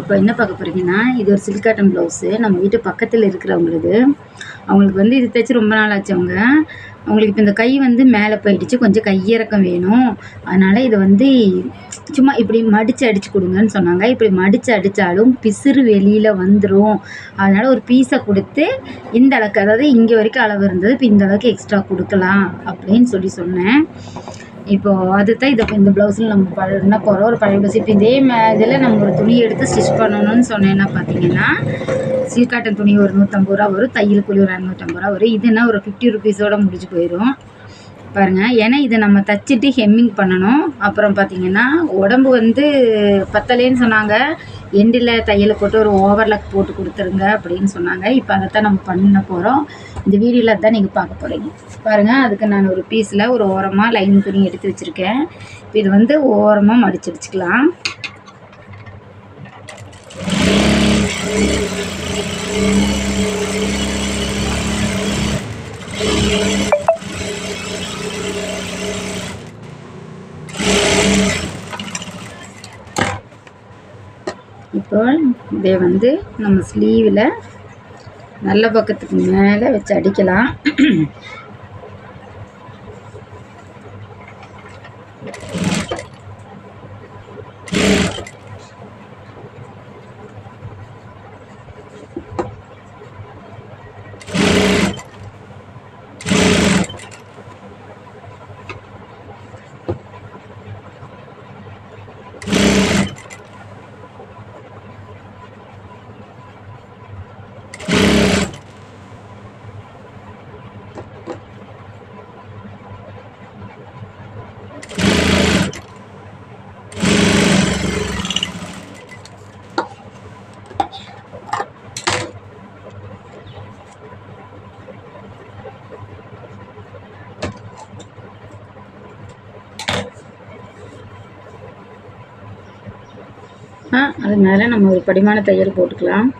இப்போ என்ன பார்க்க போகிறீங்கன்னா, இது ஒரு சில்க் காட்டன் ப்ளவுஸு. நம்ம வீட்டு பக்கத்தில் இருக்கிறவங்களுது. அவங்களுக்கு வந்து இது தைச்சு ரொம்ப நாள் ஆச்சு அவங்க. அவங்களுக்கு இப்போ இந்த கை வந்து மேலே போயிடுச்சு. கொஞ்சம் கையிறக்கம் வேணும். அதனால் இதை வந்து சும்மா இப்படி மடித்து அடித்து கொடுங்கன்னு சொன்னாங்க. இப்படி மடித்து அடித்தாலும் பிசுறு வெளியில் வந்துடும். அதனால் ஒரு பீஸை கொடுத்து இந்த அளவுக்கு, அதாவது இங்கே வரைக்கும் அளவு இருந்தது, இப்போ இந்த அளவுக்கு எக்ஸ்ட்ரா கொடுக்கலாம் அப்படின்னு சொன்னேன். இப்போது அதுதான் இந்த ப்ளவுஸில் நம்ம பண்ண போகிறோம். ஒரு பழைய ப்ளவுஸ். இப்போ இதே இதில் நம்ம ஒரு துணி எடுத்து ஸ்டிச் பண்ணணும்னு சொன்னேன்னா பார்த்தீங்கன்னா, சில்க் காட்டன் துணி ஒரு 150 ரூபா வரும். தையல் கூலி ஒரு 250 ரூபா வரும். இதுன்னா ஒரு 50 ருபீஸோடு முடிஞ்சு போயிடும் பாருங்கள். ஏன்னா இதை நம்ம தைச்சிட்டு ஹெம்மிங் பண்ணணும். அப்புறம் பார்த்திங்கன்னா உடம்பு வந்து பத்தலேன்னு சொன்னாங்க. எண்டில் தையலை போட்டு ஒரு ஓவர்லாக் போட்டு கொடுத்துருங்க அப்படின்னு சொன்னாங்க. இப்போ அதைத்தான் நம்ம பண்ண போகிறோம். இந்த வீடியோவில் தான் நீங்கள் பார்க்க போகிறீங்க பாருங்கள். அதுக்கு நான் ஒரு பீஸில் ஒரு ஓரமாக லைன் துணி எடுத்து வச்சுருக்கேன். இப்போ இது வந்து ஓரமாக மடிச்சு வச்சுக்கலாம். இப்போ இதை வந்து நம்ம ஸ்லீவில் நல்ல பக்கத்துக்கு மேலே வச்சு அடிக்கலாம். அது மேலே நம்ம ஒரு படிமான தையல் போட்டுக்கலாம்.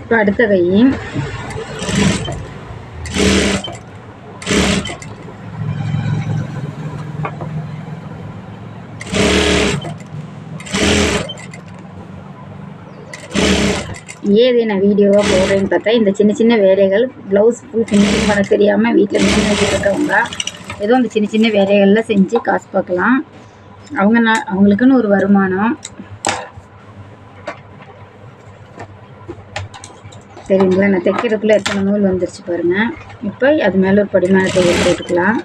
இப்போ அடுத்த கை ஏது நான் வீடியோவாக போடுறேன்னு பார்த்தா, இந்த சின்ன சின்ன வேலைகள் ப்ளவுஸ் ஃபுல் ஃபினிஷிங் பண்ண தெரியாமல் வீட்டில் மிஷின் வச்சுருக்கவங்க ஏதோ அந்த சின்ன சின்ன வேலைகள்லாம் செஞ்சு காசு பார்க்கலாம். அவங்களுக்குன்னு ஒரு வருமானம். சரிங்களா? நான் தைக்கிறதுக்குள்ளே எத்தனை நூல் வந்துருச்சு பாருங்கள். இப்போ அது மேலே ஒரு படிமான தையல் போட்டுக்கலாம்.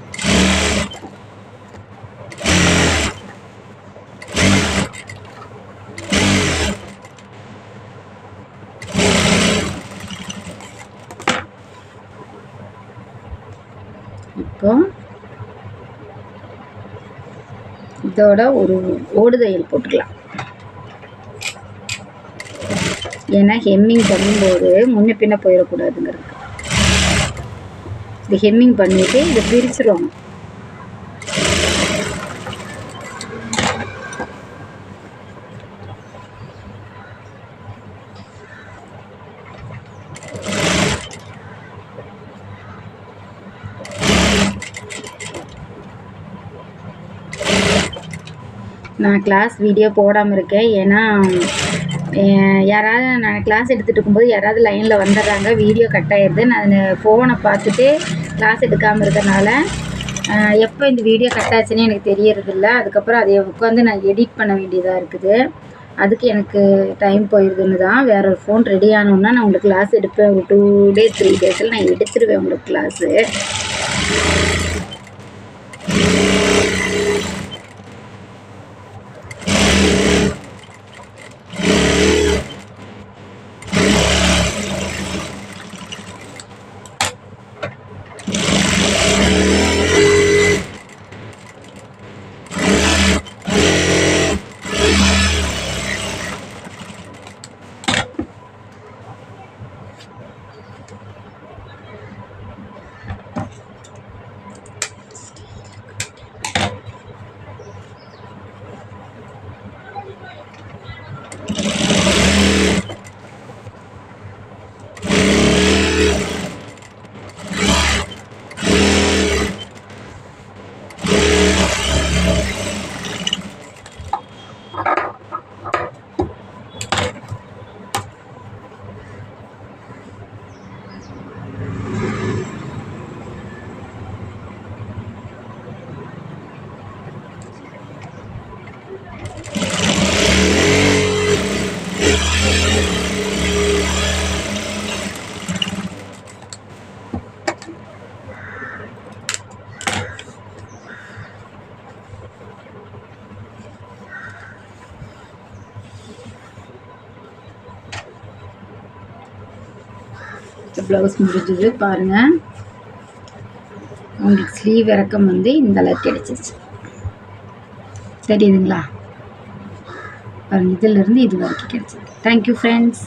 இப்போ இதோட ஒரு ஓடு தையல் போட்டுக்கலாம். ஏன்னா ஹெம்மிங் பண்ணும்போது முன்ன பின்ன போயிடக்கூடாதுங்கிறது. இது ஹெம்மிங் பண்ணிவிட்டு இதை பிரிச்சிருவாங்க. நான் கிளாஸ் வீடியோ போடாமல் இருக்கேன். ஏன்னா யாராவது நான் கிளாஸ் எடுத்துகிட்டு இருக்கும்போது யாராவது லைனில் வந்துடுறாங்க, வீடியோ கட் ஆகிடுது. நான் ஃபோனை பார்த்துட்டு கிளாஸ் எடுக்காமல் இருக்கிறனால எப்போ இந்த வீடியோ கட் ஆச்சுன்னு எனக்கு தெரியறதில்ல. அதுக்கப்புறம் அதை உட்காந்து நான் எடிட் பண்ண வேண்டியதாக இருக்குது. அதுக்கு எனக்கு டைம் போயிடுதுன்னு தான். வேறு ஒரு ஃபோன் ரெடி ஆனோன்னா நான் உங்களுக்கு கிளாஸ் எடுப்பேன். ஒரு 2 days 3 days நான் எடுத்துருவேன் உங்களுக்கு கிளாஸு. ப்ளவுஸ் முடிஞ்சது பாருங்கள். உங்களுக்கு ஸ்லீவ் இறக்கம் வந்து இந்த அளவுக்கு கிடச்சிருச்சு. தெரியுதுங்களா? பாருங்கள், இதிலிருந்து இது வரைக்கும் கிடச்சிருக்கு. Thank you friends.